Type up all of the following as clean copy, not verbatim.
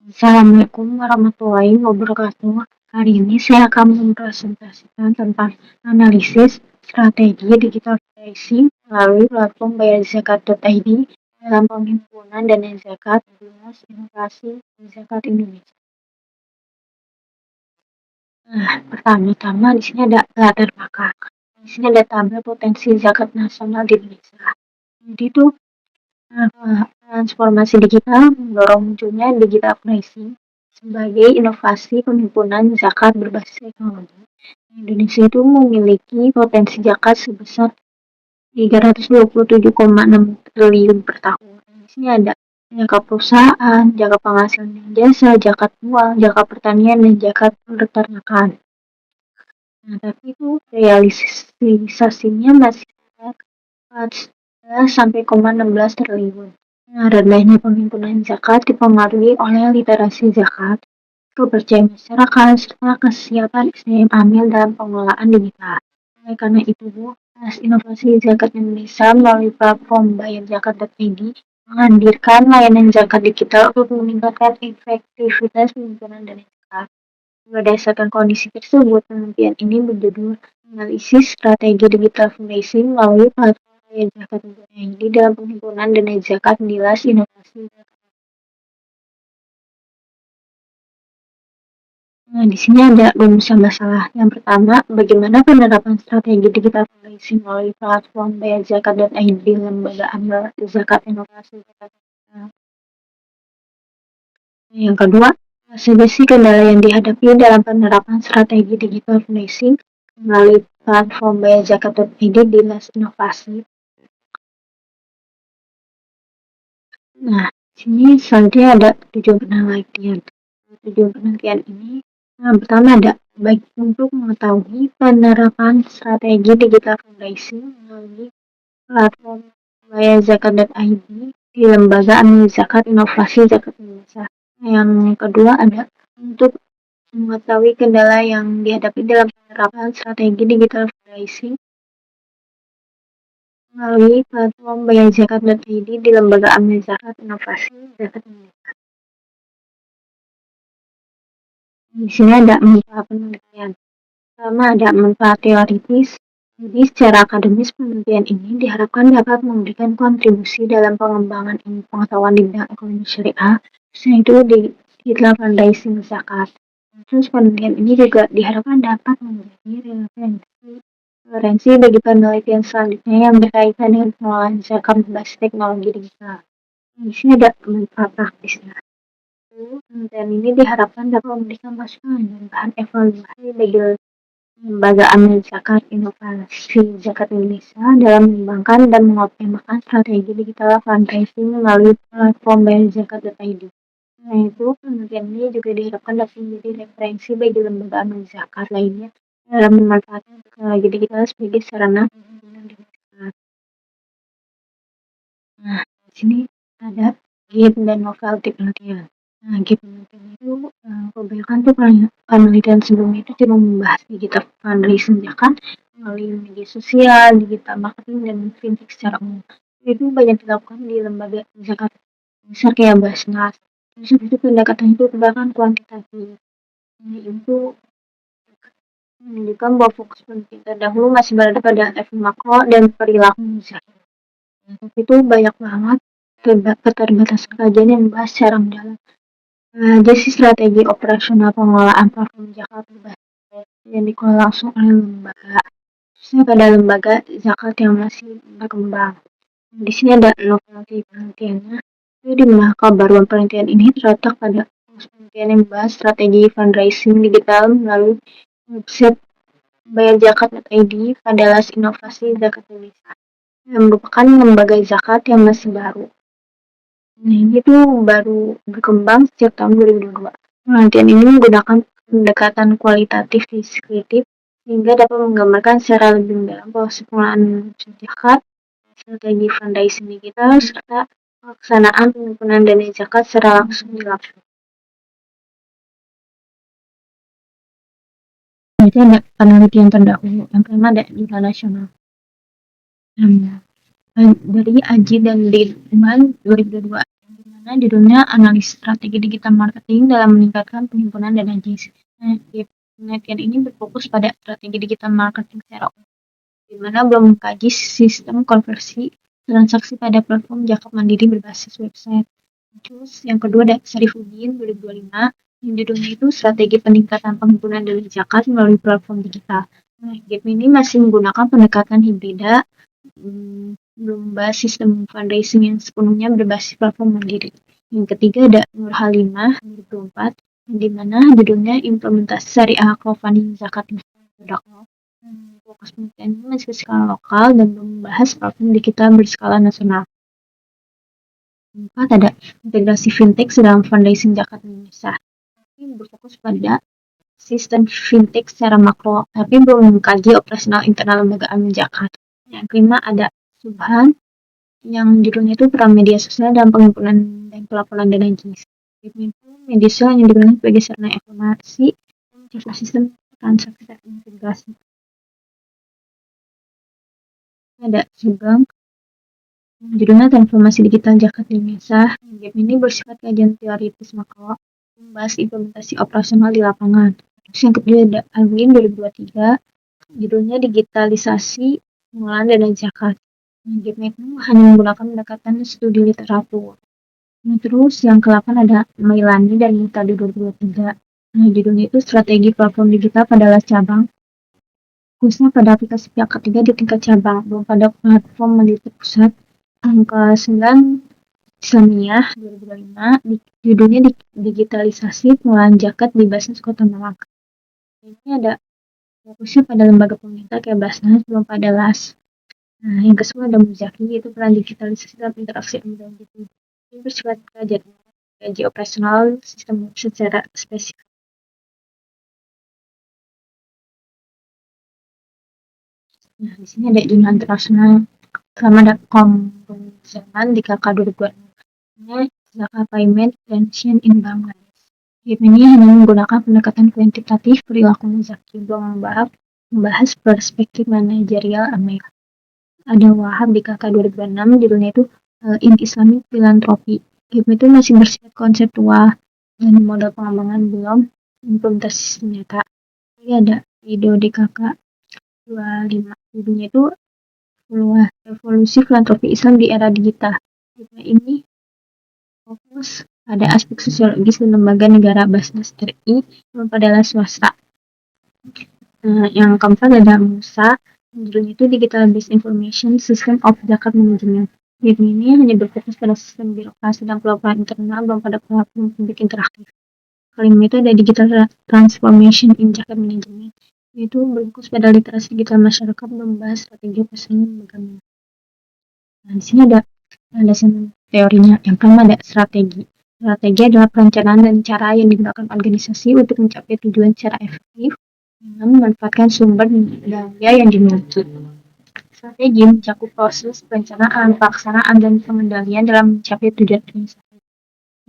Assalamualaikum warahmatullahi wabarakatuh. Hari ini saya akan mempresentasikan tentang analisis strategi digital tracing melalui platform bayarzakat.id dalam penghimpunan dana zakat Dinas Inovasi Zakat Indonesia. Nah, pertama-tama di sini ada latar belakang. Di sini ada tabel potensi zakat nasional di Indonesia. Jadi itu transformasi digital mendorong munculnya digital tracing sebagai inovasi penghimpunan zakat berbasis teknologi. Indonesia itu memiliki potensi zakat sebesar 327,6 triliun per tahun. Di sini ada zakat perusahaan, zakat penghasilan dan jasa, zakat uang, zakat pertanian, dan zakat peternakan. Nah, tapi itu realisasinya masih 14,16 triliun. Nah, rendahnya penghimpunan zakat dipengaruhi oleh literasi zakat, kepercayaan masyarakat, serta kesiapan SDM amil dalam pengelolaan digital. Oleh karena itu, inovasi zakat Indonesia melalui platform bayarzakat.id menghadirkan layanan zakat digital untuk meningkatkan efektivitas penghimpunan dana zakat. Berdasarkan kondisi tersebut, penelitian ini berjudul Analisis Strategi Digital Fundraising melalui platform bayarzakat.id dalam penghimpunan dana zakat Dinas Inovasi Zakat. Nah, di sini ada rumusan masalah. Yang pertama, bagaimana penerapan strategi digital fundraising melalui platform bayarzakat.id lembaga amal zakat inovasi zakat. Yang kedua, solusi kendala yang dihadapi dalam penerapan strategi digital fundraising melalui platform bayarzakat.id Dinas Inovasi. Nah, sini selanjutnya ada tujuan penelitian. Tujuan penelitian ini yang pertama ada baik untuk mengetahui penerapan strategi digital fundraising melalui platform bayarzakat.id di lembaga amal zakat inovasi zakat Indonesia. Yang kedua ada untuk mengetahui kendala yang dihadapi dalam penerapan strategi digital fundraising melalui platform bayarzakat.id di lembaga amal zakat inovasi zakat Indonesia. Di sini ada manfaat penelitian. Pertama ada manfaat teoritis. Jadi secara akademis penelitian ini diharapkan dapat memberikan kontribusi dalam pengembangan ilmu pengetahuan di bidang ekonomi syariah, yaitu di digital fundraising zakat. Terus penelitian ini juga diharapkan dapat menjadi referensi bagi penelitian selanjutnya yang berkaitan dengan pengelolaan zakat berbasis teknologi digital. Di sini ada manfaat praktisnya. Penelitian ini diharapkan dapat memberikan masukan dan bahan evaluasi bagi lembaga amal zakat inovasi zakat Indonesia dalam mengembangkan dan mengoptimalkan strategi digital fundraising melalui platform bayarzakat.id. Selain itu, penelitian ini juga diharapkan dapat menjadi referensi bagi lembaga amal zakat lainnya dalam memanfaatkan teknologi digital sebagai sarana penghimpunan dana zakat. Nah, di sini ada GIP dan novelty penelitian. Nah, GIP penelitian itu kebanyakan tuh penelitian sebelumnya itu cuma membahas digital fundraising zakat melalui media sosial, digital marketing, dan fintech secara umum. Itu banyak dilakukan di lembaga zakat besar kayak Basnas. Terus itu pendekatan itu kebanyakan kuantitatif. Ini itu menunjukkan bahwa fokus penelitian terdahulu masih berada pada efek makro dan perilaku zakat. Tapi itu banyak banget keterbatasan kajian yang membahas secara mendalam. Jadi strategi operasional pengelolaan platform zakat yang dikelola langsung oleh lembaga. Khususnya pada lembaga zakat yang masih berkembang. Di sini ada novelty penelitiannya. Jadi di mana kebaruan penelitian ini terletak pada penelitian yang membahas strategi fundraising digital melalui website bayarzakat.id adalah inovasi zakat Indonesia yang merupakan lembaga zakat yang masih baru. Nah, ini tuh baru berkembang sejak tahun 2022. Penelitian ini menggunakan pendekatan kualitatif deskriptif sehingga dapat menggambarkan secara lebih mendalam proses pengelolaan zakat, strategi fundraising digital, serta pelaksanaan penghimpunan dana zakat secara langsung di lapangan. Jadi ada penelitian terdahulu. Yang pertama ada jurnal nasional. Dari Aji dan Dirman 2022, di mana Nah, judulnya Analis Strategi Digital Marketing dalam Meningkatkan Penghimpunan Dana JIS. Nah, penelitian ini berfokus pada strategi digital marketing secara umum, di mana belum mengkaji sistem konversi transaksi pada platform zakat mandiri berbasis website. Terus yang kedua ada Sarifudin 2025, yang judulnya itu Strategi Peningkatan Penghimpunan Dana Zakat melalui Platform Digital. Nah, GAP ini masih menggunakan pendekatan hibrida, belum membahas sistem fundraising yang sepenuhnya berbasis platform mandiri. Yang ketiga ada Nur Halimah 2024, di mana judulnya Implementasi Syariah Crowdfunding Zakat Dakwah. Fokus penelitian ini masih skala lokal dan belum membahas platform digital berskala nasional. Keempat ada integrasi fintech dalam fundraising zakat Indonesia. Ini berfokus pada sistem fintech secara makro, tapi belum mengkaji operasional internal lembaga amin zakat. Yang kelima ada Subhan, yang judulnya itu peran media sosial dalam penghimpunan dan pelaporan dana JIS. Media sosial yang digunakan sebagai sarana informasi dan sistem transaksi terintegrasi. Ada Sugeng, judulnya Transformasi Digital Zakat Indonesia. GAP ini bersifat kajian teoritis makro, membahas implementasi operasional di lapangan. Terus yang kedua ada Alwin 2023, judulnya Digitalisasi Pengelolaan Dana Zakat. GAP itu hanya menggunakan pendekatan studi literatur. Terus yang ke-8 ada Mailani dan Mita 2023. Judulnya itu Strategi Platform Digital pada las cabang, khususnya pada aplikasi pihak ketiga di tingkat cabang, belum pada platform mandiri pusat. Yang ke-9 Islamiyah 2025, judulnya Digitalisasi Pengelolaan Zakat di Basnas Kota Malang. Ini ada fokusnya pada lembaga pemerintah kayak Basnas, belum pada las. Nah, yang ke-10 ada Muzaki, yaitu peran digitalisasi dalam interaksi dan gitu. Ini bersifat kaji operasional sistem secara spesifik. Nah, di sini ada jurnal internasional selama ada konvensional di KK 2026. Zakat Payment Prevention in Bangladesh. GAP ini hanya menggunakan pendekatan kuantitatif perilaku muzaki, belum membahas perspektif manajerial Amerika. Ada Wahab di KK 2026, judulnya itu In Islamic Philanthropy. GAP itu masih bersifat konseptual dan modal pengembangan, belum implementasi nyata. Jadi ada video di KK 25, judulnya itu Evolusi Filantropi Islam di Era Digital. Ini fokus pada aspek sosiologis dan lembaga negara Basnas RI pada swasta. Yang keempat ada Musa, judulnya itu Digital Based Information System of Zakat Management. Ini hanya berfokus pada sistem birokrasi dan pelaporan internal, belum pada platform publik interaktif. Kelima itu ada Digital Transformation in Zakat Management, itu berfokus pada literasi digital masyarakat, membahas strategi operasional lembaga. Nah, di sini ada landasan teorinya. Yang pertama ada strategi. Strategi adalah perencanaan dan cara yang digunakan organisasi untuk mencapai tujuan secara efektif dengan memanfaatkan sumber daya yang dimiliki. Strategi mencakup proses perencanaan, pelaksanaan, dan pengendalian dalam mencapai tujuan organisasi.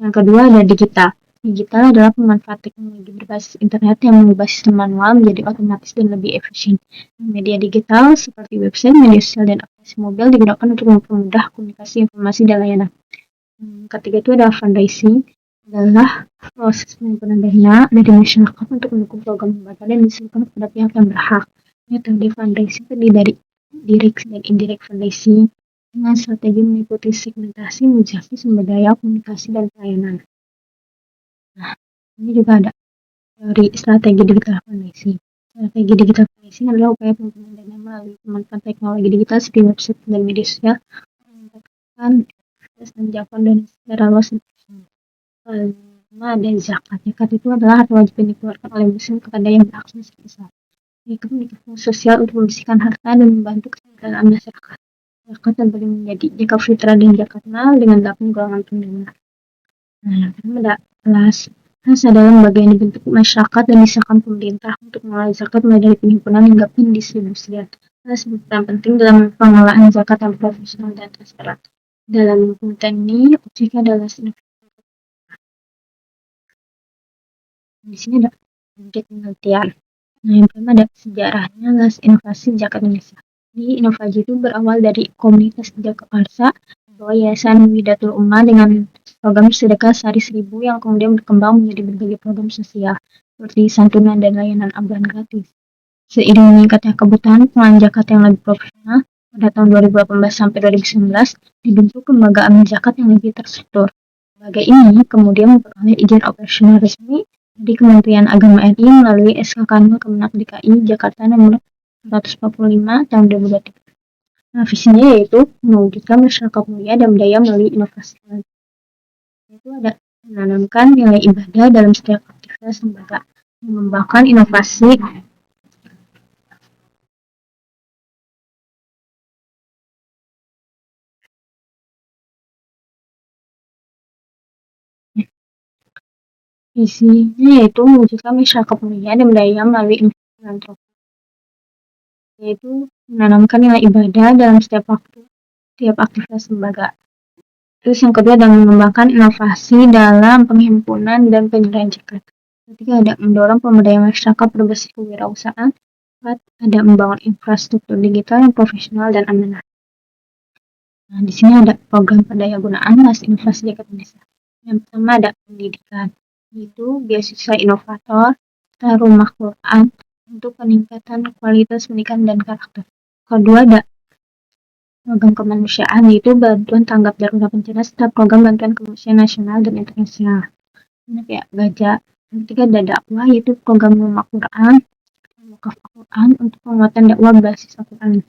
Yang kedua ada digital. Digital adalah pemanfaat teknologi berbasis internet yang mengubah sistem manual menjadi otomatis dan lebih efisien. Media digital seperti website, media sosial, dan aplikasi mobil digunakan untuk mempermudah komunikasi, informasi, dan layanan. Ketiga itu ada fundraising, adalah proses pengumpulkan dana dari masyarakat untuk mendukung program lembaga dan disalurkan kepada pihak yang berhak. Metode fundraising terdiri dari direct dan indirect fundraising dengan strategi mengikuti segmentasi, muzaki, sumber daya, komunikasi, dan pelayanan. Nah, ini juga ada teori strategi digital fundraising. Strategi digital fundraising adalah upaya pengumpulan dana melalui pemanfaatan teknologi digital seperti website dan media sosial meningkatkan akses dan jangkauan dana secara luas. Kelima ada zakat. Zakat itu adalah harta wajib yang dikeluarkan oleh muslim kepada yang berakses besar. Ini mendukung sosial untuk membersihkan harta dan membantu kesejahteraan masyarakat. Zakat terbagi menjadi zakat fitrah dan zakat mal dengan 8 golongan penerima. Nah, yang pertama ada kelas. Kelas adalah lembaga yang dibentuk masyarakat dan disahkan pemerintah untuk mengelola zakat mulai dari penghimpunan hingga pendistribusian. Kelas berperan penting dalam pengelolaan zakat yang profesional dan transparan. Dalam penelitian ini, objeknya adalah di sini ada objek penelitian. Nah, yang pertama ada sejarahnya las inovasi zakat Indonesia. Di inovasi itu berawal dari komunitas zakat Arsa bahwa Yayasan Widatul Umma dengan program sedekah sehari 1.000 yang kemudian berkembang menjadi berbagai program sosial seperti santunan dan layanan ambulan gratis. Seiring meningkatnya kebutuhan pengelolaan zakat yang lebih profesional, pada tahun 2018 sampai 2019 dibentuk lembaga amal zakat yang lebih terstruktur. Lembaga ini kemudian memperoleh izin operasional resmi dari Kementerian Agama RI melalui SK Kanwil Kemenak DKI Jakarta nomor 145 tahun 2023. Nah, visinya yaitu mewujudkan masyarakat mulia dan berdaya melalui inovasi. Itu ada menanamkan nilai ibadah dalam setiap aktivitas lembaga, mengembangkan inovasi visinya yaitu mewujudkan masyarakat mulia dan berdaya melalui inovasi filantropi, yaitu menanamkan nilai ibadah dalam setiap aktivitas lembaga. Terus yang kedua adalah mengembangkan inovasi dalam penghimpunan dan penyerahan zakat. Ketiga ada mendorong pemberdayaan masyarakat berbasis kewirausahaan. Keempat ada membangun infrastruktur digital yang profesional dan amanah. Nah, di sini ada program pendayagunaan Mas Inovasi Zakat Indonesia. Yang pertama ada pendidikan, yaitu beasiswa inovator, rumah Quran untuk peningkatan kualitas pendidikan dan karakter. Kedua ada program kemanusiaan, yaitu bantuan tanggap darurat bencana serta program bantuan kemanusiaan nasional dan internasional. Ini kayak gajah. Yang ketiga ada dakwah, yaitu program rumah Quran, wakaf Quran untuk penguatan dakwah berbasis Al-Quran.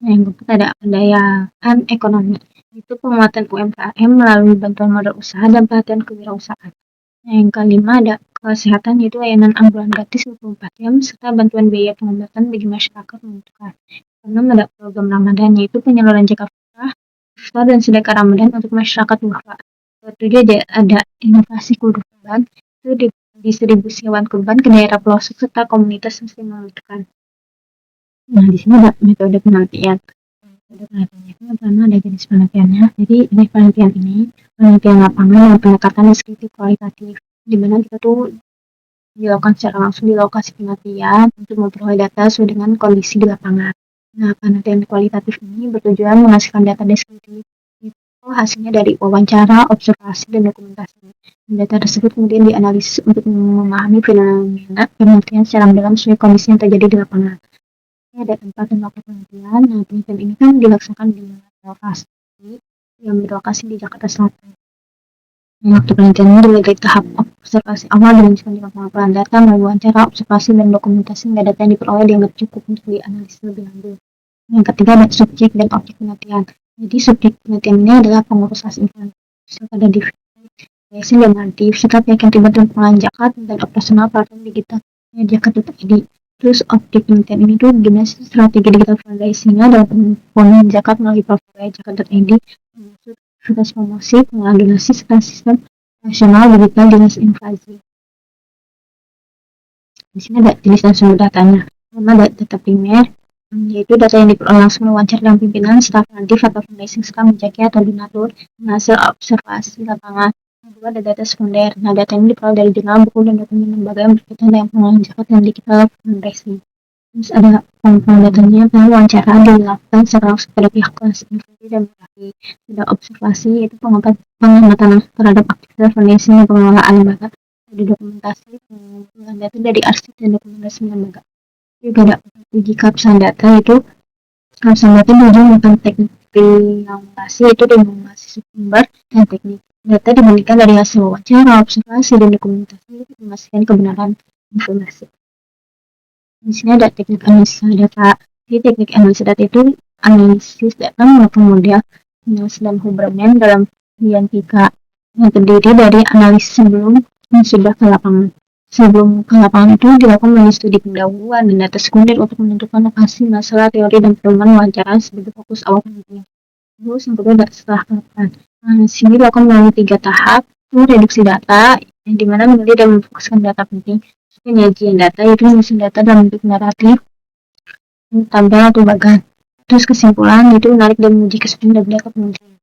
Nah, yang keempat ada pendayaan ekonomi, itu penguatan UMKM melalui bantuan modal usaha dan pelatihan kewirausahaan. Nah, yang kelima ada kesehatan, yaitu layanan ambulan gratis 24 jam serta bantuan biaya pengobatan bagi masyarakat membutuhkan. Keenam ada program Ramadan, yaitu penyaluran zakat fitrah, iftar dan sedekah Ramadan untuk masyarakat duafa. Ketujuh ada inovasi kurban, itu distribusi hewan kurban ke daerah pelosok serta komunitas muslim membutuhkan. Nah, di sini ada metode penelitian. Metode penelitian itu yang pertama ada jenis penelitiannya. Jadi jenis penelitian ini penelitian lapangan dan pendekatan deskriptif kualitatif, di mana kita tuh dilakukan secara langsung di lokasi penelitian untuk memperoleh data sesuai dengan kondisi di lapangan. Nah, penelitian kualitatif ini bertujuan menghasilkan data deskriptif. Itu hasilnya dari wawancara, observasi, dan dokumentasi. Dan data tersebut kemudian dianalisis untuk memahami fenomena penelitian secara mendalam sesuai kondisi yang terjadi di lapangan. Ini ada tempat dan waktu penelitian. Nah, penelitian ini kan dilaksanakan di lokasi yang berlokasi di Jakarta Selatan. Waktu penelitian ini dari tahap observasi awal dilanjutkan dengan pengumpulan data melalui wawancara, observasi, dan dokumentasi hingga data yang diperoleh dianggap cukup untuk dianalisis lebih lanjut. Yang ketiga ada subjek dan objek penelitian. Jadi subjek penelitian ini adalah pengurus hasil informasi pada divisi dan narratif serta pihak yang terlibat dalam pengelolaan zakat dan operasional platform digital zakat.id. Terus objek penelitian ini tuh gimana sih strategi digital fundraising-nya dalam pengumpulan zakat melalui platform zakat.id, termasuk aktivitas promosi, pengelolaan donasi, serta sistem nasional digital dinas inflasi. Di sini ada jenis dan sumber datanya. Pertama ada data primer, yaitu data yang diperoleh langsung mewawancara dengan pimpinan, staf natif atau fundraising serta menjaki atau donatur hasil observasi lapangan. Kedua ada data sekunder. Nah, data ini diperoleh dari jurnal, buku, dan dokumen lembaga yang berkaitan dengan pengelolaan zakat dan digital fundraising. Terus ada pengumpulan datanya, wawancara dilakukan secara langsung pada pihak kelas inflasi dan menjaki. Ada observasi, yaitu pengamatan langsung terhadap aktivitas fundraising dan pengelolaan lembaga. Ada dokumentasi pengumpulan data dari arsip dan dokumentasi lembaga. Juga ada uji keabsahan data, yaitu keabsahan data diuji menggunakan teknik triangulasi, yaitu demonstrasi sumber dan teknik. Data dibandingkan dari hasil wawancara, observasi, dan dokumentasi untuk memastikan kebenaran informasi. Di sini ada teknik analisa data. Di teknik analisa data itu analisis data menggunakan model Nielsen dan Huberman dalam bagian 3 yang terdiri dari analisis sebelum dan sudah ke lapangan. Sebelum ke lapangan itu dilakukan melalui studi pendahuluan dan data sekunder untuk menentukan lokasi, masalah, teori, dan pedoman wawancara sebagai fokus awal penelitian. Terus yang kedua setelah ke lapangan. Nah, di sini dilakukan melalui 3 tahap. Itu reduksi data, yang dimana meneliti dan memfokuskan data penting. Penyajian data yaitu menyusun data dalam bentuk naratif, tabel atau bagan. Terus kesimpulan yaitu menarik dan menguji kesesuaian data penelitian.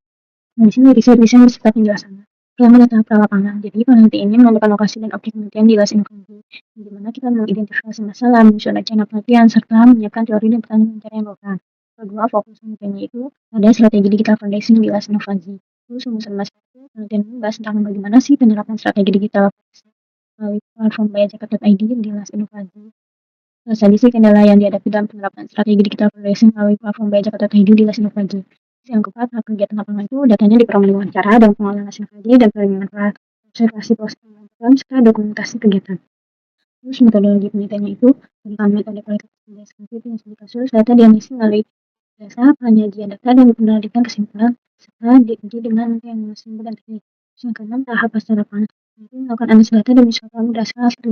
Nah, di sini riset beserta penjelasannya. Pertama data lapangan. Jadi peneliti ini menentukan lokasi dan objek penelitian di luas informasi, di mana kita mengidentifikasi masalah, menyusun rencana penelitian, serta menyiapkan teori dan pertanyaan pencarian lapangan. Kedua, fokus penelitiannya itu pada strategi digital foundation di LAS Inovasi. Terus rumusan Mas itu penelitian membahas tentang bagaimana sih penerapan strategi digital foundation melalui platform Bayar.id di LAS Inovasi. Terus tadi sih kendala yang dihadapi dalam penerapan strategi digital foundation melalui platform Bayar.id di LAS Inovasi. Yang keempat, hak kegiatan lapangan itu datanya diperoleh dengan cara dan pengolahan hasil kaji dan perlindungan observasi posting dalam serta dokumentasi kegiatan. Terus metodologi penelitiannya itu tentang metode kualitas deskripsi dan studi kasus data dianalisis melalui jasa penyajian data dan penelitian kesimpulan serta diuji dengan yang sumber dan teknik. Terus yang keenam, tahap pasca lapangan itu melakukan analisis data dan misalkan berdasarkan hasil.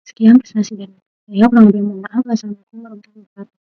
Sekian presentasi dari saya, kurang lebih mohon maaf. Wassalamualaikum warahmatullahi wabarakatuh.